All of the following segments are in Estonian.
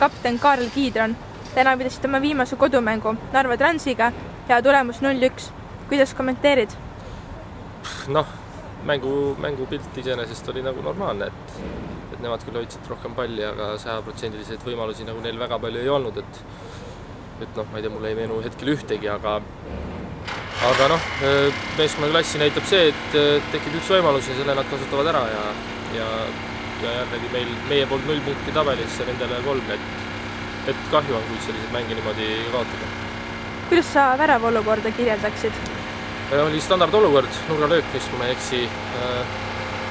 kapten Kaarel Kiidron. Täna pidasite oma viimase kodumängu Narva Transiga ja tulemus 0-1. Kuidas kommenteerid? Noh, mängupilt iseenesest oli nagu normaalne, et nemad küll hoidsid rohkem palli, aga 100% võimalusi nagu neil väga palju ei olnud, et noh, ma ei tea, mulle ei meenu hetkel ühtegi, aga noh, meeskonna klassi näitab see, et tekib üks võimalus ja selle nad kasutavad ära ja jällegi meie poolt 0 punkti tabelis ja nendele 3, et kahju on, kui sellised mänge niimoodi kaotada. Kuidas sa väravaolukorda kirjeldaksid? Oli standardolukord, nurgalöök, mis kui ma ei eksi,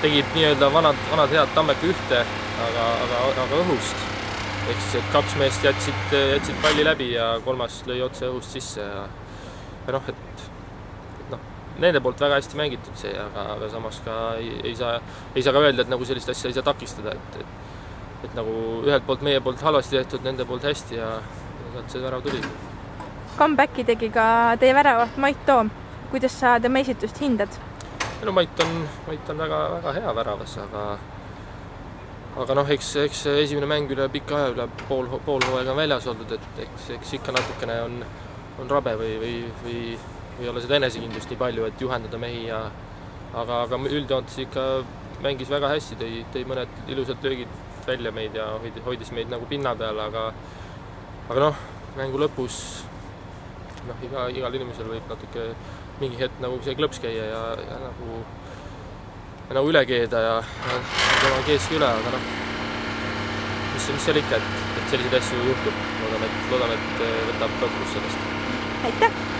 tegid nii-öelda vanad head Tammeka ühte, aga õhust. Ehk siis, et 2 meest jätsid palli läbi ja 3. lõi otse õhust sisse ja noh, nende poolt väga hästi mängitud see, aga samas ka ei saa ka öelda, et nagu sellist asja ei saa takistada, et nagu ühelt poolt meie poolt halvasti tehtud, nende poolt hästi ja sealt see värav tuli. Comebacki tegi ka teie väravaht Mait Toom. Kuidas sa tema esitust hindad? No Mait on väga hea väravas, aga noh, eks esimene mäng üle pika aja, üle pool hooaega on väljas olnud, et eks ikka natukene on rabe või ei ole seda enesekindlust nii palju, et juhendada mehi aga üldjoontes ikka mängis väga hästi, tõi mõned ilusad löögid välja meid ja hoidis meid nagu pinna peal, aga noh, mängu lõpus igal inimesel võib natuke mingi hetk nagu see klõps käia ja nagu üle keeda ja tema keeski üle, aga noh, mis seal ikka, et selliseid asju juhtub. Loodame, et võtab lõpus sellest. Aitäh!